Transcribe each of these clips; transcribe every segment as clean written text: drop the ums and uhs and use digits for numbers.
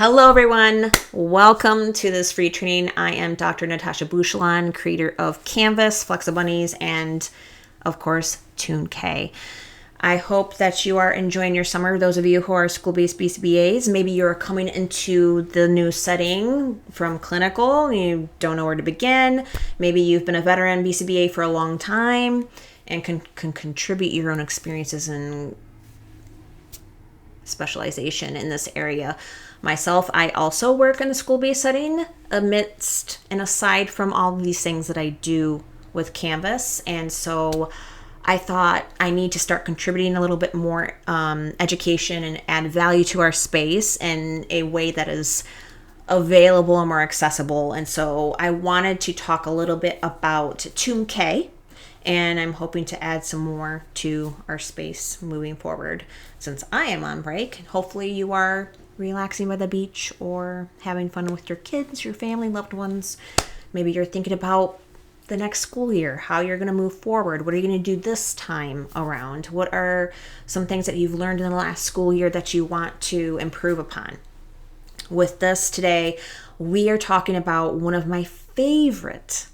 Hello everyone, welcome to this free training. I am Dr. Natasha Bouchillon, creator of Canvas, FlexiBunnies, and of course, Tune K. I hope that you are enjoying your summer. Those of you who are school-based BCBAs, maybe you're coming into the new setting from clinical, you don't know where to begin. Maybe you've been a veteran BCBA for a long time and can contribute your own experiences and specialization in this area. Myself, I also work in the school-based setting amidst and aside from all of these things that I do with Canvas. And so I thought I need to start contributing a little bit more education and add value to our space in a way that is available and more accessible. And so I wanted to talk a little bit about Tune K, and I'm hoping to add some more to our space moving forward. Since I am on break, hopefully you are relaxing by the beach or having fun with your kids, your family, loved ones. Maybe you're thinking about the next school year, how you're going to move forward. What are you going to do this time around? What are some things that you've learned in the last school year that you want to improve upon? With this today, we are talking about one of my favorite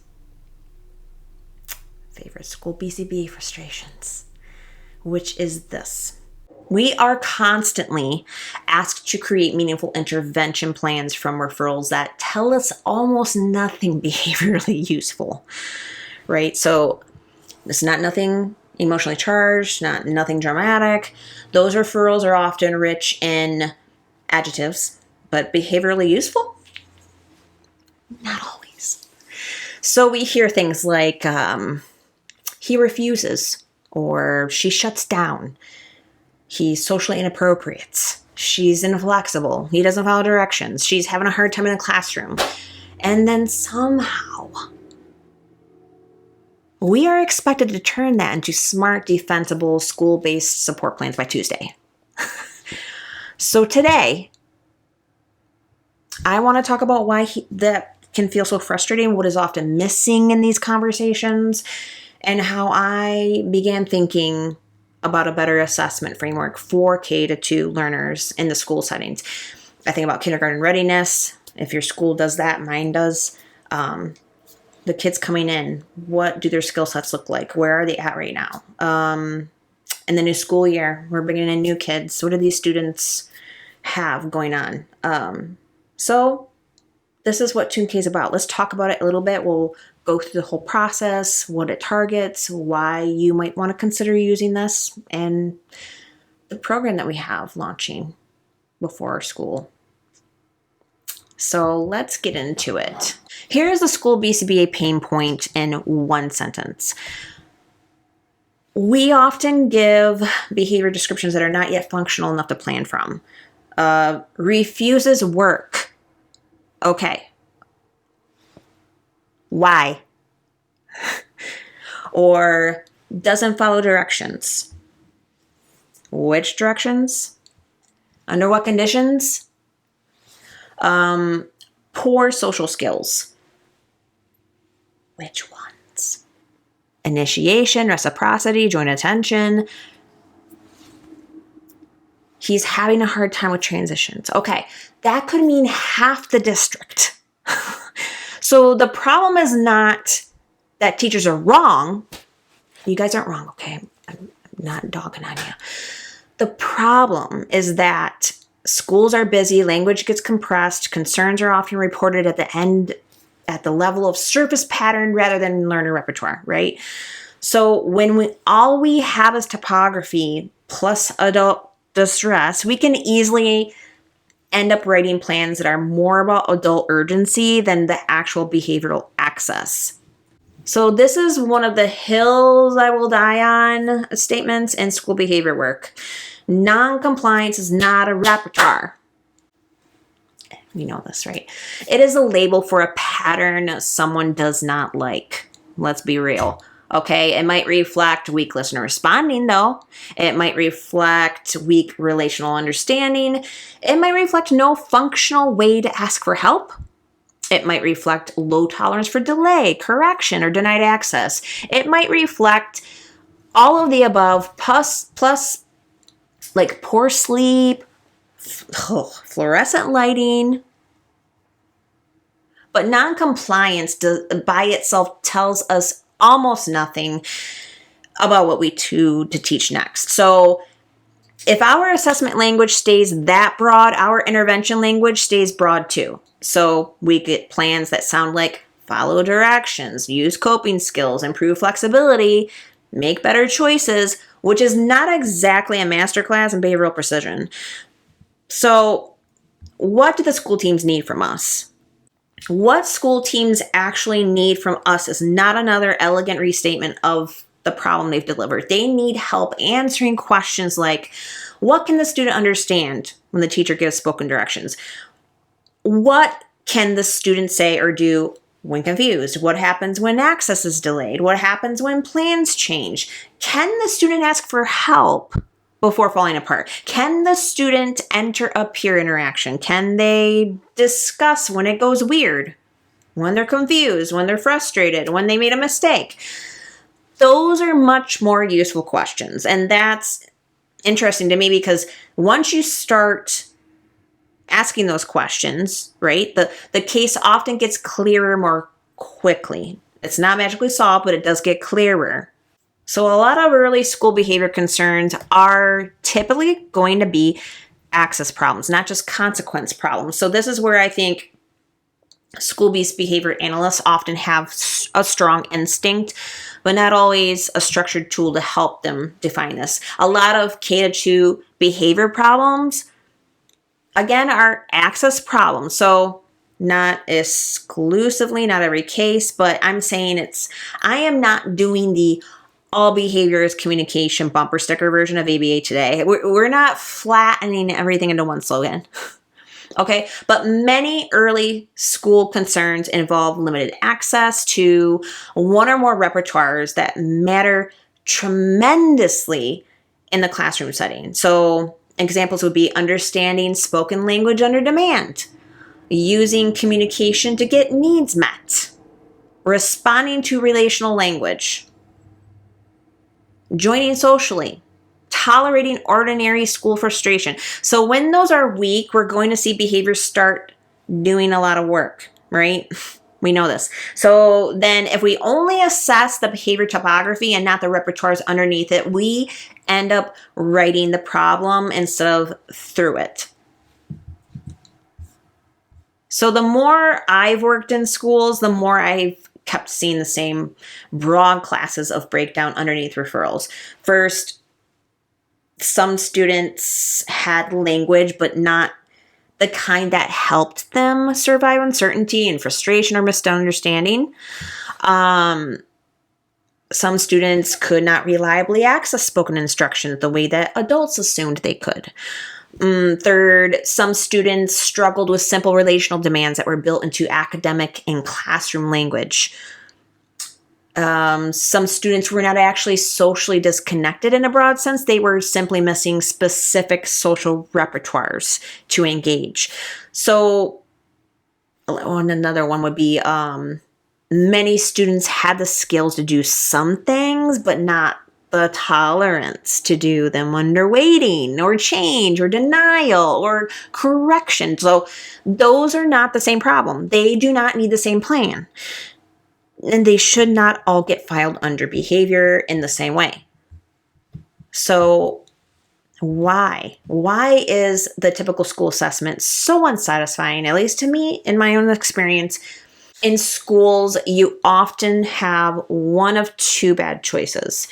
school BCBA frustrations, which is this. We are constantly asked to create meaningful intervention plans from referrals that tell us almost nothing behaviorally useful, right? So it's not nothing emotionally charged, nothing dramatic. Those referrals are often rich in adjectives, but behaviorally useful? Not always. So we hear things like, he refuses, or she shuts down. He's socially inappropriate. She's inflexible. He doesn't follow directions. She's having a hard time in the classroom. And then somehow we are expected to turn that into smart, defensible, school-based support plans by Tuesday. So today, I want to talk about why that can feel so frustrating, what is often missing in these conversations, and how I began thinking about a better assessment framework for K-2 learners in the school settings. I think about kindergarten readiness. If your school does that, mine does. The kids coming in, what do their skill sets look like? Where are they at right now? In the new school year, we're bringing in new kids. What do these students have going on? So this is what Tune K is about. Let's talk about it a little bit. We'll go through the whole process, what it targets, why you might want to consider using this, and the program that we have launching before our school. So let's get into it. Here's the school BCBA pain point in one sentence. We often give behavior descriptions that are not yet functional enough to plan from. Refuses work. Okay. Why? Or doesn't follow directions. Which directions? Under what conditions? Poor social skills. Which ones? Initiation, reciprocity, joint attention. He's having a hard time with transitions. Okay, that could mean half the district. So the problem is not that teachers are wrong. You guys aren't wrong, okay? I'm not dogging on you. The problem is that schools are busy, language gets compressed, concerns are often reported at the end, at the level of surface pattern rather than learner repertoire, right? So when all we have is topography plus adult distress, we can easily end up writing plans that are more about adult urgency than the actual behavioral access. So this is one of the hills I will die on statements in school behavior work. Non-compliance is not a repertoire. You know this, right? It is a label for a pattern someone does not like. Let's be real. Okay, it might reflect weak listener responding though. It might reflect weak relational understanding. It might reflect no functional way to ask for help. It might reflect low tolerance for delay, correction, or denied access. It might reflect all of the above plus like poor sleep, fluorescent lighting. But non-compliance by itself tells us almost nothing about what we to teach next. So if our assessment language stays that broad, our intervention language stays broad too. So we get plans that sound like follow directions, use coping skills, improve flexibility, make better choices, which is not exactly a masterclass in behavioral precision. So what do the school teams need from us? What school teams actually need from us is not another elegant restatement of the problem they've delivered. They need help answering questions like, what can the student understand when the teacher gives spoken directions? What can the student say or do when confused? What happens when access is delayed? What happens when plans change? Can the student ask for help before falling apart? Can the student enter a peer interaction? Can they discuss when it goes weird? When they're confused? When they're frustrated? When they made a mistake? Those are much more useful questions. And that's interesting to me because once you start asking those questions, right, the case often gets clearer more quickly. It's not magically solved, but it does get clearer. So a lot of early school behavior concerns are typically going to be access problems, not just consequence problems. So this is where I think school-based behavior analysts often have a strong instinct, but not always a structured tool to help them define this. A lot of K-2 behavior problems, again, are access problems. So not exclusively, not every case, but I'm saying I am not doing the all behavior is communication bumper sticker version of ABA today. We're not flattening everything into one slogan. Okay, but many early school concerns involve limited access to one or more repertoires that matter tremendously in the classroom setting. So examples would be understanding spoken language under demand, using communication to get needs met, responding to relational language, joining socially, tolerating ordinary school frustration. So when those are weak, we're going to see behaviors start doing a lot of work, right? We know this. So then if we only assess the behavior topography and not the repertoires underneath it, we end up writing the problem instead of through it. So the more I've worked in schools, the more I've kept seeing the same broad classes of breakdown underneath referrals. First, some students had language, but not the kind that helped them survive uncertainty and frustration or misunderstanding. Some students could not reliably access spoken instruction the way that adults assumed they could. Third, some students struggled with simple relational demands that were built into academic and classroom language. Some students were not actually socially disconnected in a broad sense. They were simply missing specific social repertoires to engage. So another one would be many students had the skills to do some things, but not the tolerance to do them under waiting or change or denial or correction. So those are not the same problem. They do not need the same plan. And they should not all get filed under behavior in the same way. So why? Why is the typical school assessment so unsatisfying, at least to me, in my own experience? In schools, you often have one of two bad choices.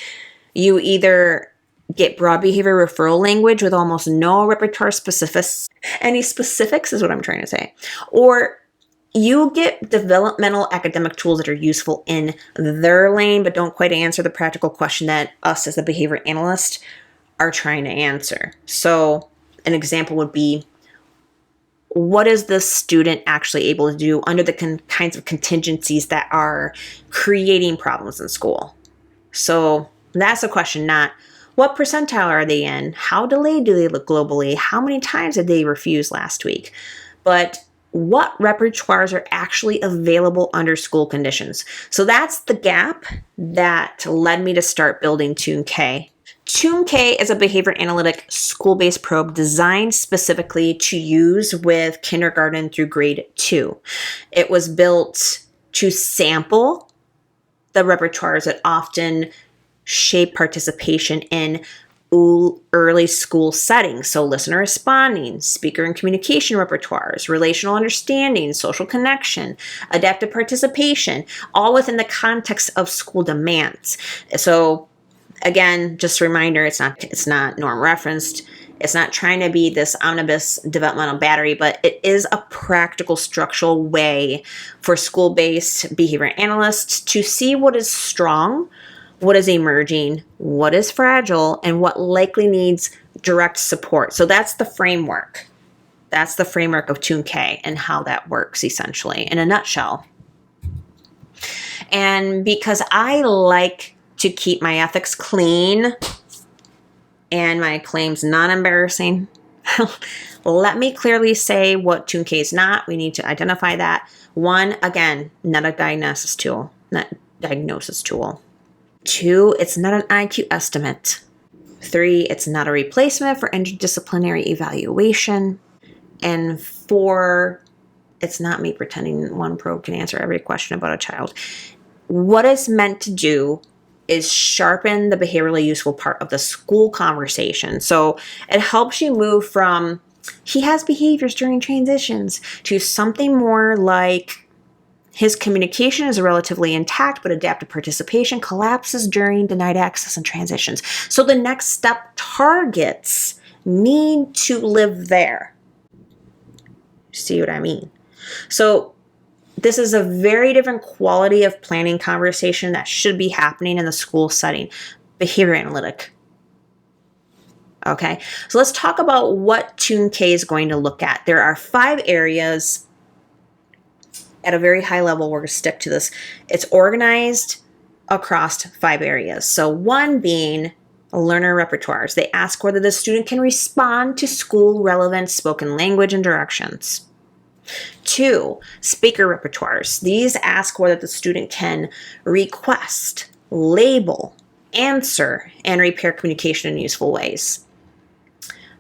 You either get broad behavior referral language with almost no repertoire specifics. Any specifics is what I'm trying to say. Or you get developmental academic tools that are useful in their lane, but don't quite answer the practical question that us as a behavior analyst are trying to answer. So an example would be, what is the student actually able to do under the kinds of contingencies that are creating problems in school? So that's a question, not what percentile are they in? How delayed do they look globally? How many times did they refuse last week? But what repertoires are actually available under school conditions? So that's the gap that led me to start building Tune K. K is a behavior analytic school-based probe designed specifically to use with kindergarten through grade 2. It was built to sample the repertoires that often shape participation in early school settings. So listener responding, speaker and communication repertoires, relational understanding, social connection, adaptive participation, all within the context of school demands. So again, just a reminder, it's not norm referenced. It's not trying to be this omnibus developmental battery, but it is a practical structural way for school-based behavior analysts to see what is strong, what is emerging, what is fragile, and what likely needs direct support. So that's the framework. That's the framework of K and how that works, essentially, in a nutshell. And because I like to keep my ethics clean and my claims non-embarrassing, let me clearly say what K is not. We need to identify that. 1, again, not a diagnosis tool. 2, it's not an IQ estimate. 3, it's not a replacement for interdisciplinary evaluation. And 4, it's not me pretending one probe can answer every question about a child. What it's meant to do is sharpen the behaviorally useful part of the school conversation. So it helps you move from, he has behaviors during transitions, to something more like, his communication is relatively intact, but adaptive participation collapses during denied access and transitions. So the next step targets need to live there. See what I mean? So this is a very different quality of planning conversation that should be happening in the school setting. Behavior analytic. Okay, so let's talk about what K is going to look at. There are 5 areas. At a very high level, we're going to stick to this. It's organized across 5 areas. So 1 being learner repertoires. They ask whether the student can respond to school relevant spoken language and directions. 2, speaker repertoires. These ask whether the student can request, label, answer, and repair communication in useful ways.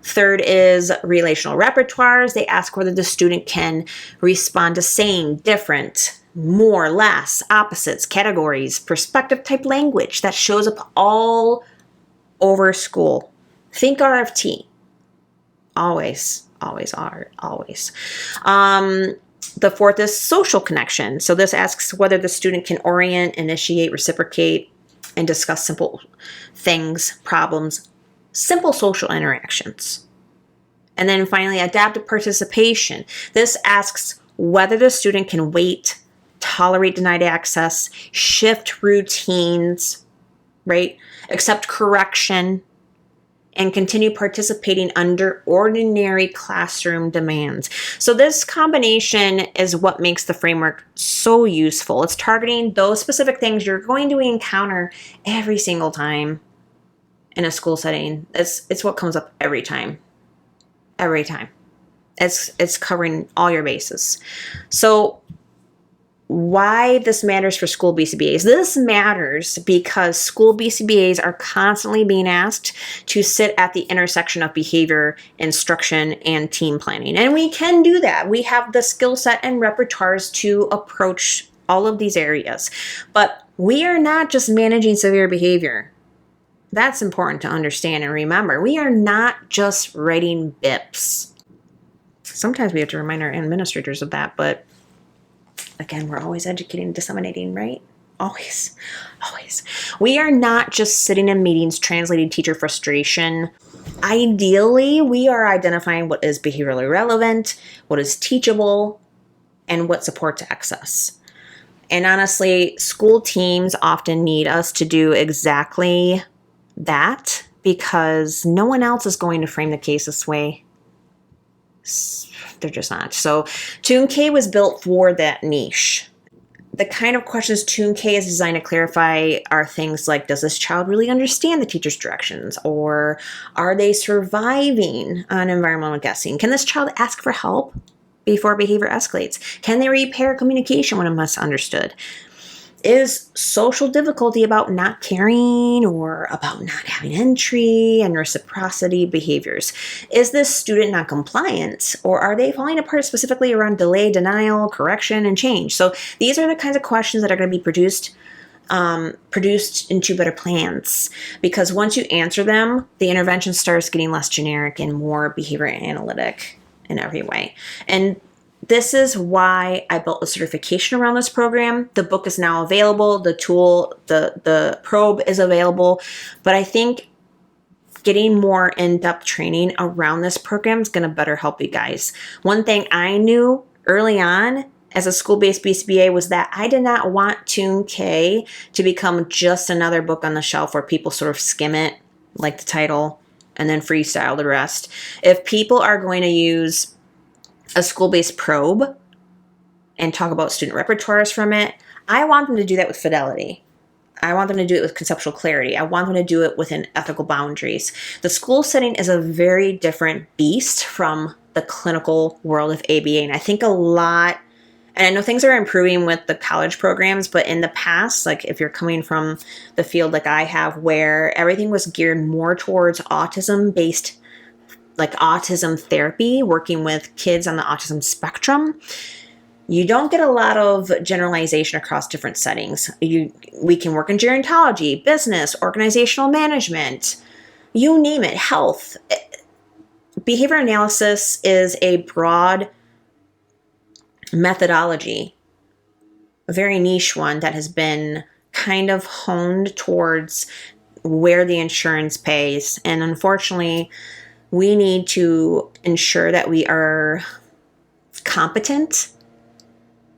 3rd is relational repertoires. They ask whether the student can respond to same, different, more, less, opposites, categories, perspective type language that shows up all over school. Think RFT. Always. The 4th is social connection. So this asks whether the student can orient, initiate, reciprocate, and discuss simple things, problems, simple social interactions. And then finally, adaptive participation. This asks whether the student can wait, tolerate denied access, shift routines, right? Accept correction, and continue participating under ordinary classroom demands. So this combination is what makes the framework so useful. It's targeting those specific things you're going to encounter every single time in a school setting. It's what comes up every time. Every time. It's covering all your bases. So why this matters for school BCBAs? This matters because school BCBAs are constantly being asked to sit at the intersection of behavior, instruction, and team planning. And we can do that. We have the skill set and repertoires to approach all of these areas. But we are not just managing severe behavior. That's important to understand and remember. We are not just writing BIPs. Sometimes we have to remind our administrators of that, but again, we're always educating and disseminating, right? Always. We are not just sitting in meetings translating teacher frustration. Ideally, we are identifying what is behaviorally relevant, what is teachable, and what supports access. And honestly, school teams often need us to do exactly that because no one else is going to frame the case this way. They're just not. So K was built for that niche. The kind of questions K is designed to clarify are things like, does this child really understand the teacher's directions? Or are they surviving on environmental guessing? Can this child ask for help before behavior escalates? Can they repair communication when it's misunderstood? Is social difficulty about not caring or about not having entry and reciprocity behaviors? Is this student not compliant, or are they falling apart specifically around delay, denial, correction, and change? So these are the kinds of questions that are going to be produced into better plans, because once you answer them, the intervention starts getting less generic and more behavior analytic in every way. And this is why I built a certification around this program. The book is now available. The tool, the probe is available. But I think getting more in-depth training around this program is going to better help you guys. One thing I knew early on as a school-based BCBA was that I did not want Tune K to become just another book on the shelf where people sort of skim it, like the title, and then freestyle the rest. If people are going to use a school-based probe and talk about student repertoires from it, I want them to do that with fidelity. I want them to do it with conceptual clarity. I want them to do it within ethical boundaries. The school setting is a very different beast from the clinical world of ABA. And I think a lot, and I know things are improving with the college programs, but in the past, like if you're coming from the field like I have, where everything was geared more towards autism-based, like autism therapy, working with kids on the autism spectrum, you don't get a lot of generalization across different settings. We can work in gerontology, business, organizational management, you name it, health. Behavior analysis is a broad methodology, a very niche one that has been kind of honed towards where the insurance pays. And unfortunately, we need to ensure that we are competent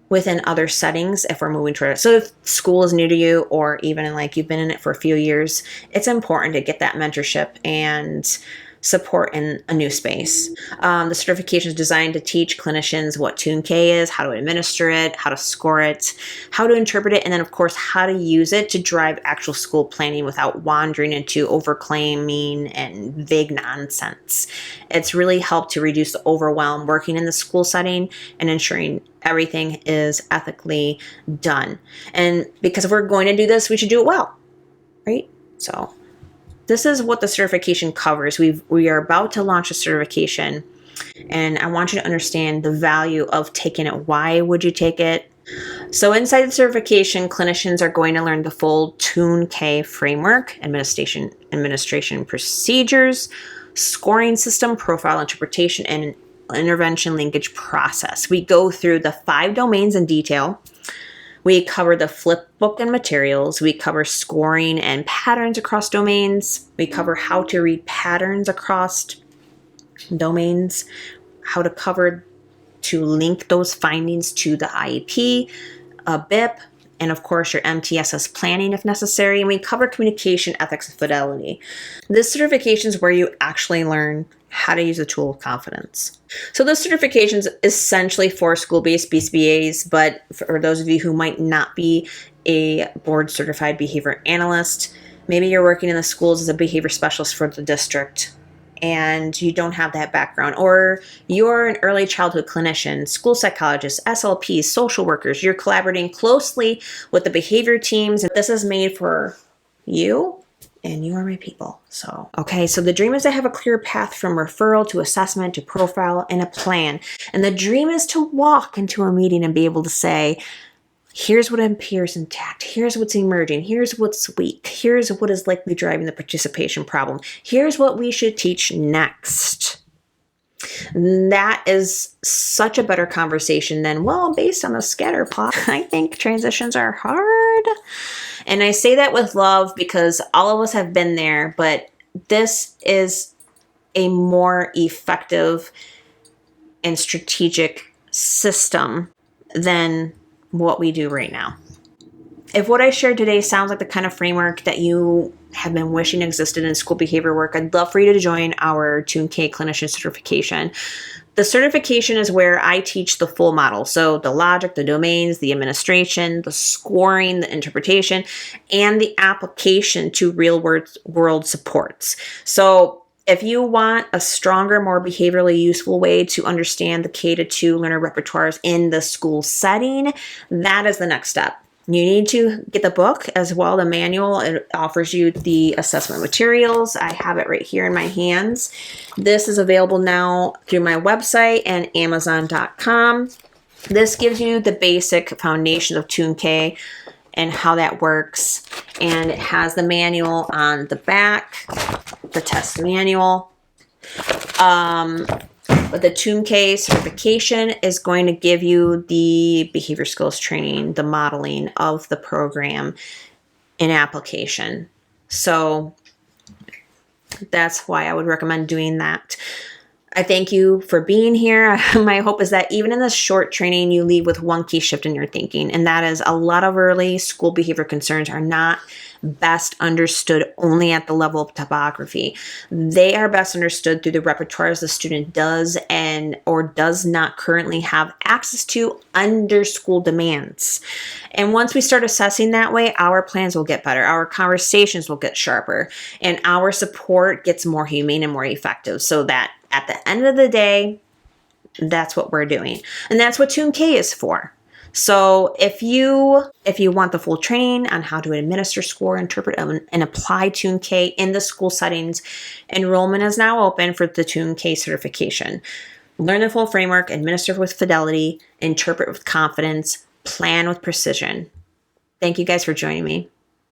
within other settings if we're moving toward it. So if school is new to you, or even like you've been in it for a few years, it's important to get that mentorship and support in a new space. The certification is designed to teach clinicians what Tune K is, how to administer it, how to score it, how to interpret it, and then of course how to use it to drive actual school planning without wandering into overclaiming and vague nonsense. It's really helped to reduce the overwhelm working in the school setting and ensuring everything is ethically done. And because if we're going to do this, we should do it well, right? So this is what the certification covers. We are about to launch a certification, and I want you to understand the value of taking it. Why would you take it? So inside the certification, clinicians are going to learn the full Tune K framework, administration procedures, scoring system, profile interpretation, and intervention linkage process. We go through the 5 domains in detail. We cover the flip book and materials. We cover scoring and patterns across domains. We cover how to read patterns across domains, how to cover to link those findings to the IEP, a BIP, and of course your MTSS planning if necessary. And we cover communication, ethics, and fidelity. This certification is where you actually learn how to use the tool of confidence. So this certification is essentially for school-based BCBAs, but for those of you who might not be a board-certified behavior analyst, maybe you're working in the schools as a behavior specialist for the district and you don't have that background, or you're an early childhood clinician, school psychologist, SLPs, social workers, you're collaborating closely with the behavior teams, and this is made for you. And you are my people. So the dream is to have a clear path from referral to assessment to profile and a plan. And the dream is to walk into a meeting and be able to say, here's what appears intact. Here's what's emerging. Here's what's weak. Here's what is likely driving the participation problem. Here's what we should teach next. That is such a better conversation than, well, based on the scatter plot, I think transitions are hard. And I say that with love because all of us have been there, but this is a more effective and strategic system than what we do right now. If what I shared today sounds like the kind of framework that you have been wishing existed in school behavior work, I'd love for you to join our Tune K clinician certification. The certification is where I teach the full model. So the logic, the domains, the administration, the scoring, the interpretation, and the application to real world supports. So if you want a stronger, more behaviorally useful way to understand the K-2 learner repertoires in the school setting, that is the next step. You need to get the book as well, the manual. It offers you the assessment materials. I have it right here in my hands. This is available now through my website and Amazon.com. This gives you the basic foundations of Tune-K and how that works. And it has the manual on the back, the test manual. But the Tune-K certification is going to give you the behavior skills training, the modeling of the program in application. So that's why I would recommend doing that. I thank you for being here. My hope is that even in this short training, you leave with one key shift in your thinking, and that is a lot of early school behavior concerns are not best understood only at the level of topography. They are best understood through the repertoires the student does and or does not currently have access to under school demands. And once we start assessing that way, our plans will get better, our conversations will get sharper, and our support gets more humane and more effective, so that at the end of the day, that's what we're doing. And that's what Tune-K is for. So if you want the full training on how to administer, score, interpret, and apply Tune-K in the school settings, enrollment is now open for the Tune-K certification. Learn the full framework, administer with fidelity, interpret with confidence, plan with precision. Thank you guys for joining me.